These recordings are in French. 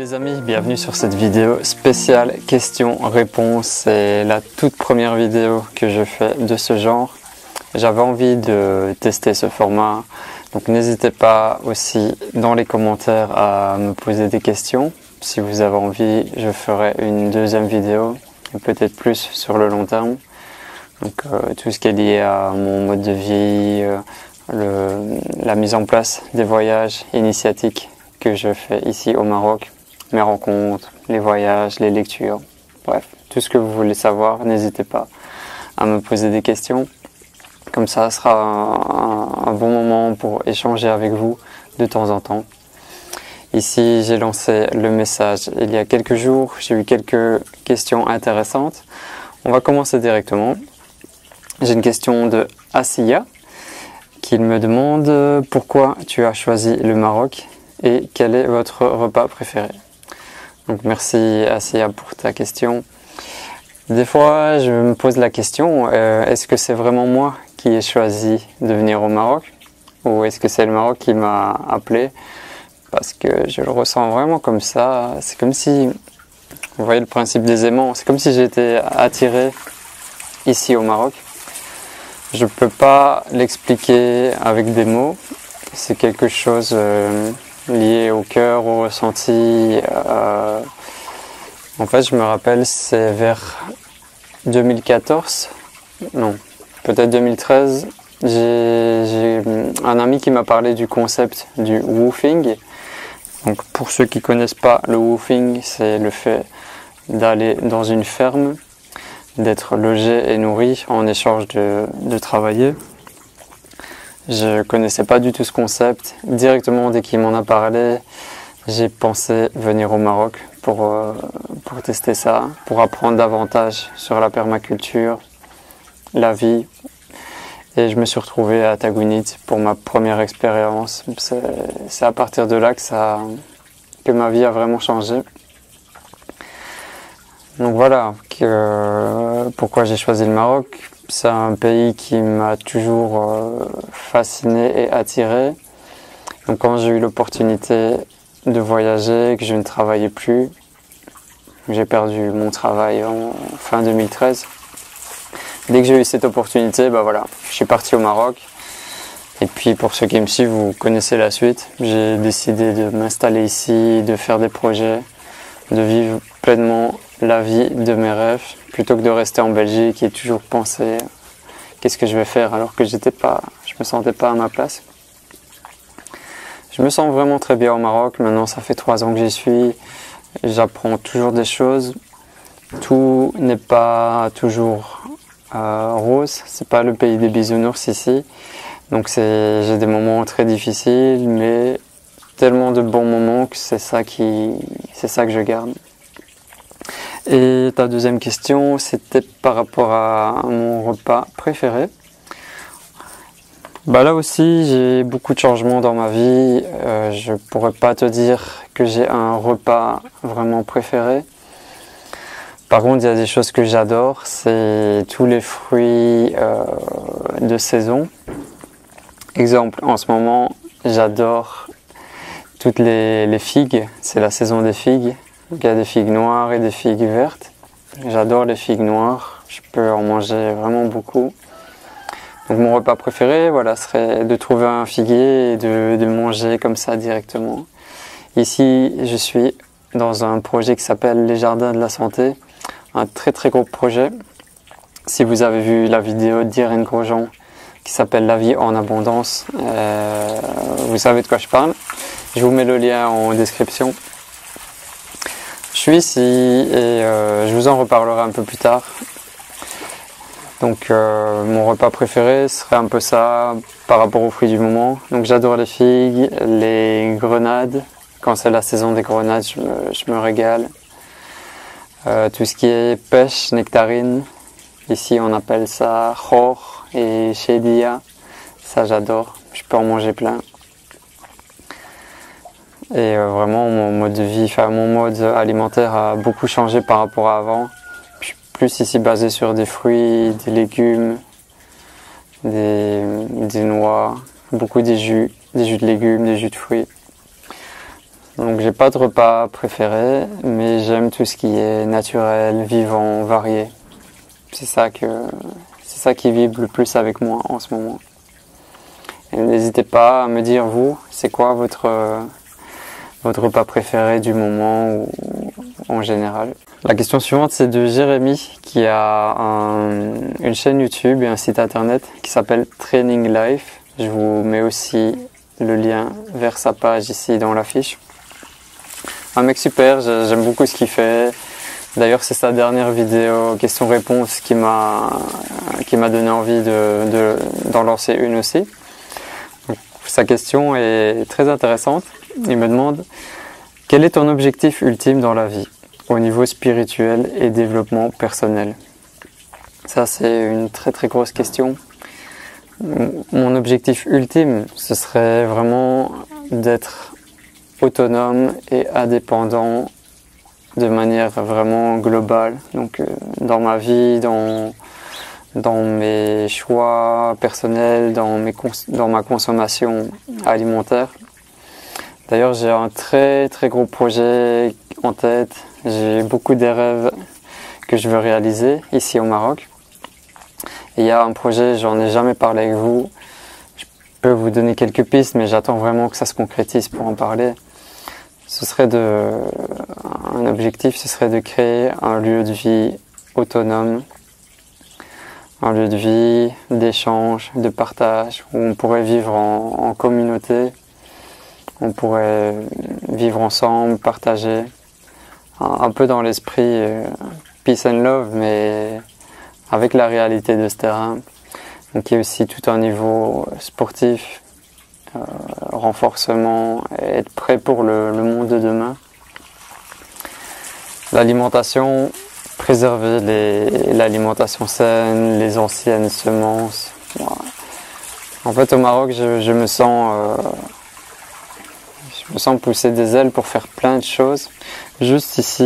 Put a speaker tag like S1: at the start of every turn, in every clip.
S1: les amis, bienvenue sur cette vidéo spéciale questions-réponses. C'est la toute première vidéo que je fais de ce genre. J'avais envie de tester ce format, donc n'hésitez pas aussi dans les commentaires à me poser des questions. Si vous avez envie, je ferai une deuxième vidéo, et peut-être plus sur le long terme. Donc tout ce qui est lié à mon mode de vie, la mise en place des voyages initiatiques que je fais ici au Maroc, mes rencontres, les voyages, les lectures, bref, tout ce que vous voulez savoir, n'hésitez pas à me poser des questions. Comme ça sera un bon moment pour échanger avec vous de temps en temps. Ici, j'ai lancé le message il y a quelques jours, j'ai eu quelques questions intéressantes. On va commencer directement. J'ai une question de Asiya qui me demande pourquoi tu as choisi le Maroc et quel est votre repas préféré. Donc merci Asiya pour ta question. Des fois je me pose la question, est-ce que c'est vraiment moi qui ai choisi de venir au Maroc ou est-ce que c'est le Maroc qui m'a appelé? Parce que je le ressens vraiment comme ça, c'est comme si, vous voyez le principe des aimants, c'est comme si j'étais attiré ici au Maroc. Je ne peux pas l'expliquer avec des mots, c'est quelque chose lié au cœur, au ressenti. En fait, je me rappelle, c'est vers 2014, non, peut-être 2013, j'ai un ami qui m'a parlé du concept du woofing. Donc, pour ceux qui ne connaissent pas le woofing, c'est le fait d'aller dans une ferme, d'être logé et nourri en échange de travailler. Je connaissais pas du tout ce concept. Directement, dès qu'il m'en a parlé, j'ai pensé venir au Maroc pour tester ça, pour apprendre davantage sur la permaculture, la vie. Et je me suis retrouvé à Tagounit pour ma première expérience. C'est à partir de là que ma vie a vraiment changé. Donc voilà, pourquoi j'ai choisi le Maroc. C'est un pays qui m'a toujours fasciné et attiré. Donc quand j'ai eu l'opportunité de voyager, que je ne travaillais plus, j'ai perdu mon travail en fin 2013. Dès que j'ai eu cette opportunité, voilà, je suis parti au Maroc. Et puis pour ceux qui me suivent, vous connaissez la suite. J'ai décidé de m'installer ici, de faire des projets, de vivre pleinement la vie de mes rêves, plutôt que de rester en Belgique et toujours penser qu'est-ce que je vais faire alors que je me sentais pas à ma place. Je me sens vraiment très bien au Maroc. Maintenant, ça fait 3 ans que j'y suis. J'apprends toujours des choses. Tout n'est pas toujours rose. C'est pas le pays des bisounours ici. Donc j'ai des moments très difficiles, mais tellement de bons moments que c'est ça que je garde. Et ta deuxième question, c'était par rapport à mon repas préféré. Là aussi, j'ai beaucoup de changements dans ma vie. Je pourrais pas te dire que j'ai un repas vraiment préféré. Par contre, il y a des choses que j'adore, c'est tous les fruits de saison. Exemple, en ce moment, j'adore toutes les figues. C'est la saison des figues. Donc, il y a des figues noires et des figues vertes. J'adore les figues noires, je peux en manger vraiment beaucoup. Donc mon repas préféré, serait de trouver un figuier et de le manger comme ça directement. Ici, je suis dans un projet qui s'appelle les Jardins de la Santé, un très très gros projet. Si vous avez vu la vidéo d'Irène Grosjean qui s'appelle La vie en abondance, vous savez de quoi je parle. Je vous mets le lien en description. Je suis ici et je vous en reparlerai un peu plus tard. Donc mon repas préféré serait un peu ça par rapport aux fruits du moment. Donc j'adore les figues, les grenades. Quand c'est la saison des grenades, je me régale. Tout ce qui est pêche, nectarine. Ici on appelle ça khor et chedia. Ça j'adore, je peux en manger plein. Et vraiment mon mode de vie, mon mode alimentaire a beaucoup changé par rapport à avant. Je suis plus ici basé sur des fruits, des légumes, des noix, beaucoup des jus de légumes, des jus de fruits. Donc j'ai pas de repas préféré, mais j'aime tout ce qui est naturel, vivant, varié. C'est ça qui vibre le plus avec moi en ce moment. Et n'hésitez pas à me dire, vous, c'est quoi votre repas préféré du moment ou en général. La question suivante, c'est de Jérémy, qui a une chaîne YouTube et un site internet qui s'appelle Training Life. Je vous mets aussi le lien vers sa page ici dans la fiche. Un mec super, j'aime beaucoup ce qu'il fait. D'ailleurs, c'est sa dernière vidéo question-réponse qui m'a donné envie d'en lancer une aussi. Donc, sa question est très intéressante. Il me demande: quel est ton objectif ultime dans la vie, au niveau spirituel et développement personnel? Ça, c'est une très très grosse question. Mon objectif ultime, ce serait vraiment d'être autonome et indépendant de manière vraiment globale. Donc, dans ma vie, dans mes choix personnels, dans ma consommation alimentaire. D'ailleurs, j'ai un très très gros projet en tête. J'ai beaucoup de rêves que je veux réaliser ici au Maroc. Et il y a un projet, j'en ai jamais parlé avec vous. Je peux vous donner quelques pistes, mais j'attends vraiment que ça se concrétise pour en parler. Un objectif, ce serait de créer un lieu de vie autonome, un lieu de vie, d'échange, de partage, où on pourrait vivre en communauté. On pourrait vivre ensemble, partager, un peu dans l'esprit peace and love, mais avec la réalité de ce terrain. Donc il y a aussi tout un niveau sportif, renforcement, et être prêt pour le monde de demain. L'alimentation, préserver l'alimentation saine, les anciennes semences. Voilà. En fait, au Maroc, je me sens pousser des ailes pour faire plein de choses. Juste ici,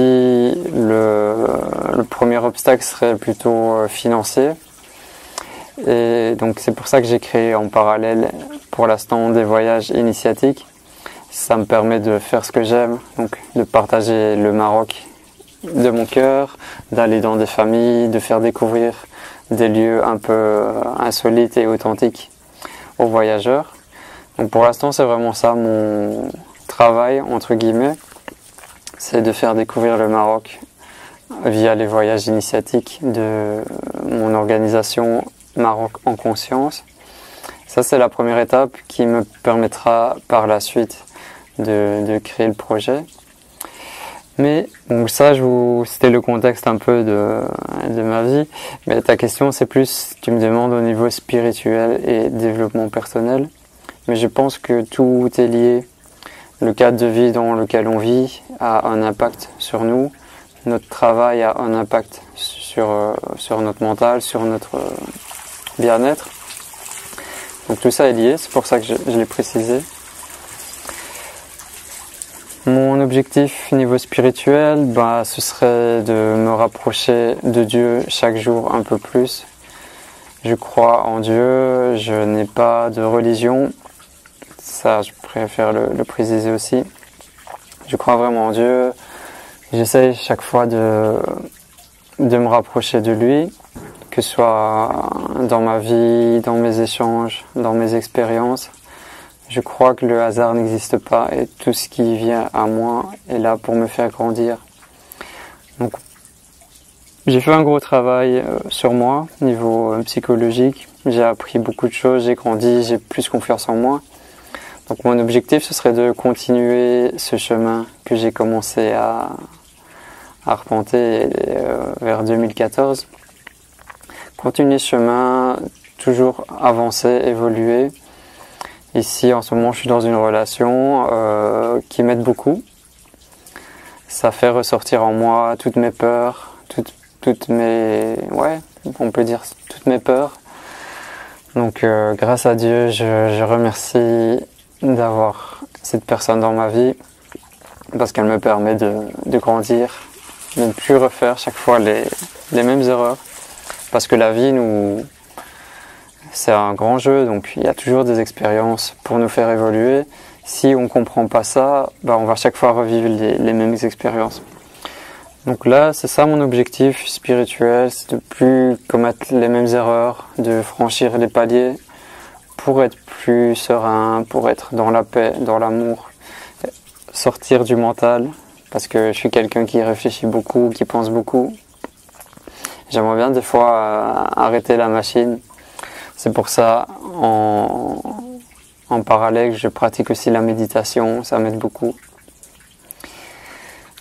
S1: le premier obstacle serait plutôt financier. Et donc c'est pour ça que j'ai créé en parallèle pour l'instant des voyages initiatiques. Ça me permet de faire ce que j'aime, donc de partager le Maroc de mon cœur, d'aller dans des familles, de faire découvrir des lieux un peu insolites et authentiques aux voyageurs. Donc pour l'instant, c'est vraiment ça mon travail, entre guillemets, c'est de faire découvrir le Maroc via les voyages initiatiques de mon organisation Maroc en conscience. Ça, c'est la première étape qui me permettra par la suite de créer le projet. Mais donc ça, c'était le contexte un peu de ma vie. Mais ta question, c'est plus, tu me demandes au niveau spirituel et développement personnel. Mais je pense que tout est lié. Le cadre de vie dans lequel on vit a un impact sur nous. Notre travail a un impact sur notre mental, sur notre bien-être. Donc tout ça est lié, c'est pour ça que je l'ai précisé. Mon objectif niveau spirituel, ce serait de me rapprocher de Dieu chaque jour un peu plus. Je crois en Dieu, je n'ai pas de religion. Ça, je préfère le préciser aussi. Je crois vraiment en Dieu. J'essaye chaque fois de me rapprocher de lui, que ce soit dans ma vie, dans mes échanges, dans mes expériences. Je crois que le hasard n'existe pas et tout ce qui vient à moi est là pour me faire grandir. Donc, j'ai fait un gros travail sur moi, niveau psychologique. J'ai appris beaucoup de choses, j'ai grandi, j'ai plus confiance en moi. Donc mon objectif, ce serait de continuer ce chemin que j'ai commencé à arpenter vers 2014. Continuer ce chemin, toujours avancer, évoluer. Ici, en ce moment, je suis dans une relation qui m'aide beaucoup. Ça fait ressortir en moi toutes mes peurs, toutes mes peurs. Donc, grâce à Dieu, je remercie d'avoir cette personne dans ma vie parce qu'elle me permet de grandir, de ne plus refaire chaque fois les mêmes erreurs. Parce que la vie, c'est un grand jeu, donc il y a toujours des expériences pour nous faire évoluer. si on comprend pas ça, on va chaque fois revivre les mêmes expériences. Donc là, c'est ça mon objectif spirituel, c'est de plus commettre les mêmes erreurs, de franchir les paliers pour être plus serein, pour être dans la paix, dans l'amour, sortir du mental, parce que je suis quelqu'un qui réfléchit beaucoup, qui pense beaucoup. J'aimerais bien des fois arrêter la machine. C'est pour ça, en parallèle, je pratique aussi la méditation, ça m'aide beaucoup.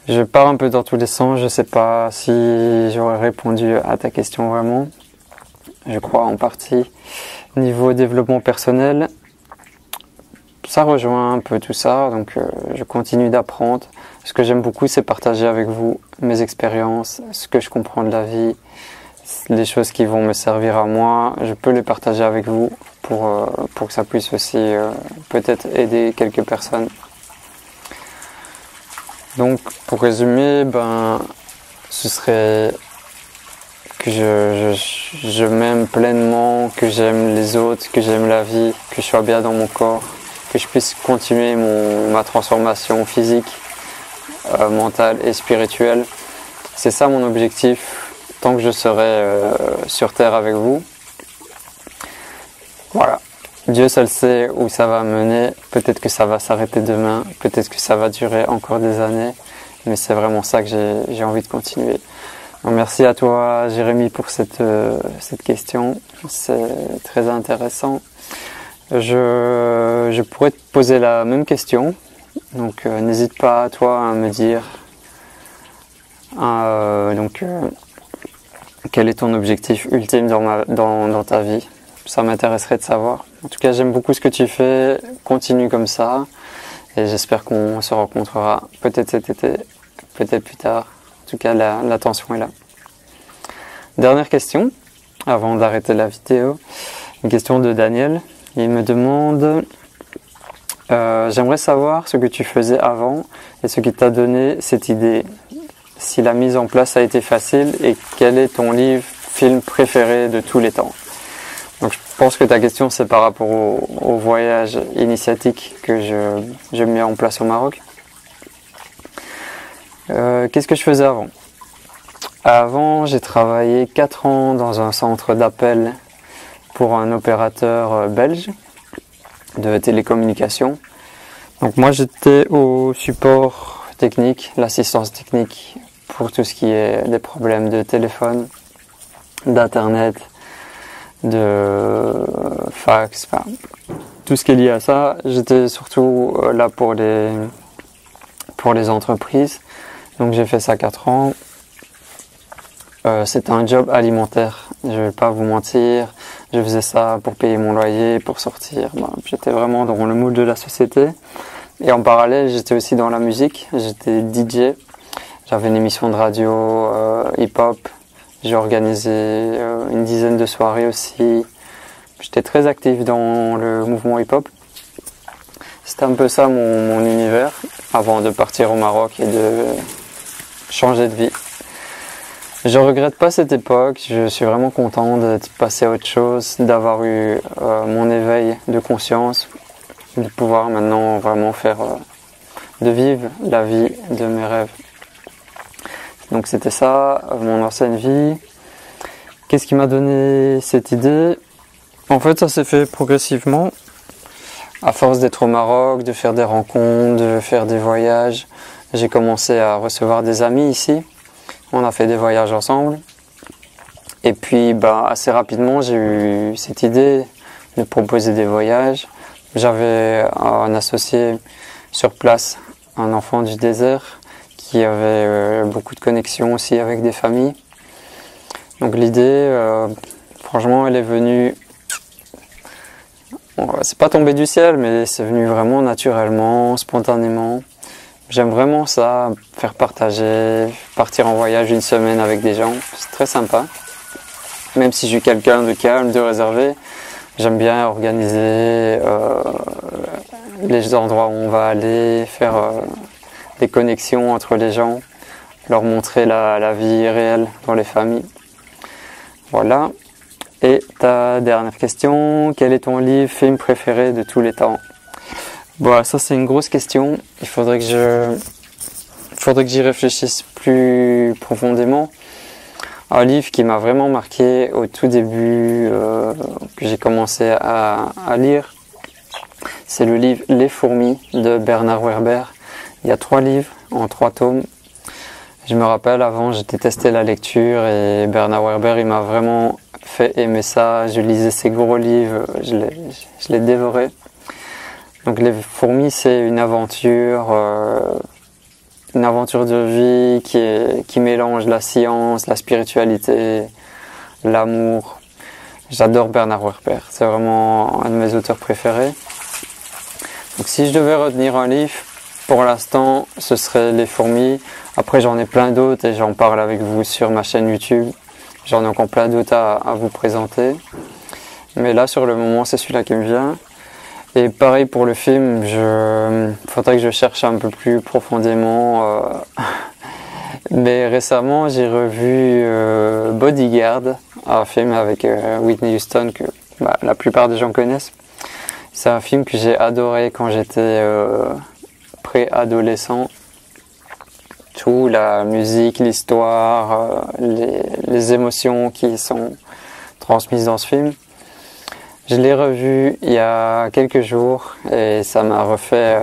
S1: Je pars un peu dans tous les sens, je ne sais pas si j'aurais répondu à ta question vraiment. Je crois en partie. Niveau développement personnel, ça rejoint un peu tout ça, donc je continue d'apprendre. Ce que j'aime beaucoup, c'est partager avec vous mes expériences, ce que je comprends de la vie, les choses qui vont me servir à moi. Je peux les partager avec vous pour que ça puisse aussi peut-être aider quelques personnes. Donc, pour résumer, ce serait que je m'aime pleinement, que j'aime les autres, que j'aime la vie, que je sois bien dans mon corps, que je puisse continuer ma transformation physique, mentale et spirituelle. C'est ça mon objectif, tant que je serai sur Terre avec vous. Voilà. Dieu seul sait où ça va mener, peut-être que ça va s'arrêter demain, peut-être que ça va durer encore des années, mais c'est vraiment ça que j'ai envie de continuer. Donc merci à toi Jérémy pour cette question, c'est très intéressant. Je pourrais te poser la même question, donc n'hésite pas toi à me dire quel est ton objectif ultime dans ta vie. Ça m'intéresserait de savoir. En tout cas, j'aime beaucoup ce que tu fais. Continue comme ça. Et j'espère qu'on se rencontrera peut-être cet été, peut-être plus tard. En tout cas, l'attention est là. Dernière question, avant d'arrêter la vidéo. Une question de Daniel. Il me demande j'aimerais savoir ce que tu faisais avant et ce qui t'a donné cette idée. Si la mise en place a été facile et quel est ton film préféré de tous les temps? Donc je pense que ta question c'est par rapport au voyage initiatique que je mets en place au Maroc. Qu'est-ce que je faisais avant? Avant, j'ai travaillé 4 ans dans un centre d'appel pour un opérateur belge de télécommunications. Donc moi j'étais au support technique, l'assistance technique pour tout ce qui est des problèmes de téléphone, d'internet, de fax, tout ce qui est lié à ça. J'étais surtout là pour les entreprises. Donc j'ai fait ça 4 ans. C'était un job alimentaire, je vais pas vous mentir. Je faisais ça pour payer mon loyer, pour sortir. J'étais vraiment dans le mood de la société. Et en parallèle, j'étais aussi dans la musique. J'étais DJ. J'avais une émission de radio hip-hop. J'ai organisé une dizaine de soirées aussi. J'étais très actif dans le mouvement hip-hop. C'était un peu ça mon univers avant de partir au Maroc et de changer de vie. Je regrette pas cette époque. Je suis vraiment content d'être passé à autre chose, d'avoir eu mon éveil de conscience, de pouvoir maintenant vraiment de vivre la vie de mes rêves. Donc c'était ça, mon ancienne vie. Qu'est-ce qui m'a donné cette idée? En fait, ça s'est fait progressivement. À force d'être au Maroc, de faire des rencontres, de faire des voyages, j'ai commencé à recevoir des amis ici. On a fait des voyages ensemble. Et puis, assez rapidement, j'ai eu cette idée de proposer des voyages. J'avais un associé sur place, un enfant du désert, qui avait beaucoup de connexions aussi avec des familles. Donc l'idée, franchement, elle est venue, c'est pas tombé du ciel, mais c'est venu vraiment naturellement, spontanément. J'aime vraiment ça, faire partager, partir en voyage une semaine avec des gens, c'est très sympa. Même si je suis quelqu'un de calme, de réservé, j'aime bien organiser les endroits où on va aller, faire des connexions entre les gens, leur montrer la vie réelle dans les familles. Voilà. Et ta dernière question, quel est ton film préféré de tous les temps? Bon, ça c'est une grosse question. Il faudrait que j'y réfléchisse plus profondément. Un livre qui m'a vraiment marqué au tout début, que j'ai commencé à lire, c'est le livre Les fourmis de Bernard Werber. Il y a 3 livres en 3 tomes. Je me rappelle, avant, je détestais la lecture et Bernard Werber, il m'a vraiment fait aimer ça. Je lisais ses gros livres, je les dévorais. Donc Les fourmis, c'est une aventure de vie qui mélange la science, la spiritualité, l'amour. J'adore Bernard Werber, c'est vraiment un de mes auteurs préférés. Donc si je devais retenir un livre, pour l'instant, ce serait Les fourmis. Après, j'en ai plein d'autres et j'en parle avec vous sur ma chaîne YouTube. J'en ai encore plein d'autres à vous présenter. Mais là, sur le moment, c'est celui-là qui me vient. Et pareil pour le film, faudrait que je cherche un peu plus profondément. Mais récemment, j'ai revu Bodyguard, un film avec Whitney Houston que la plupart des gens connaissent. C'est un film que j'ai adoré quand j'étais préadolescent. Tout, la musique, l'histoire, les émotions qui sont transmises dans ce film. Je l'ai revu il y a quelques jours et ça m'a refait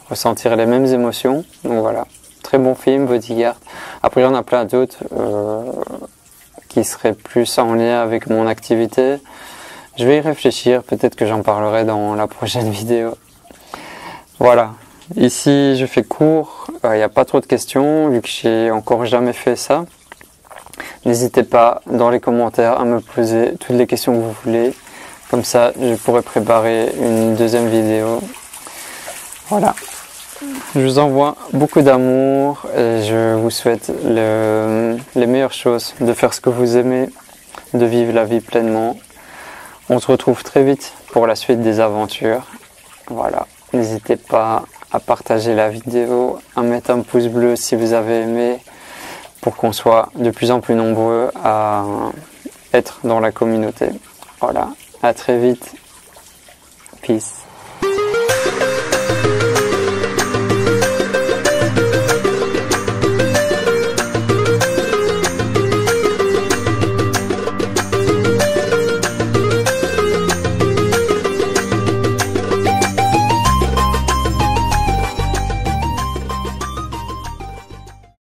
S1: ressentir les mêmes émotions. Donc voilà, très bon film, Bodyguard. Après, il y en a plein d'autres qui seraient plus en lien avec mon activité. Je vais y réfléchir, peut-être que j'en parlerai dans la prochaine vidéo. Voilà, ici je fais court, il n'y a pas trop de questions vu que j'ai encore jamais fait ça. N'hésitez pas dans les commentaires à me poser toutes les questions que vous voulez. Comme ça, je pourrai préparer une deuxième vidéo. Voilà. Je vous envoie beaucoup d'amour et je vous souhaite les meilleures choses, de faire ce que vous aimez, de vivre la vie pleinement. On se retrouve très vite pour la suite des aventures. Voilà. N'hésitez pas à partager la vidéo, à mettre un pouce bleu si vous avez aimé, pour qu'on soit de plus en plus nombreux à être dans la communauté. Voilà. À très vite. Peace.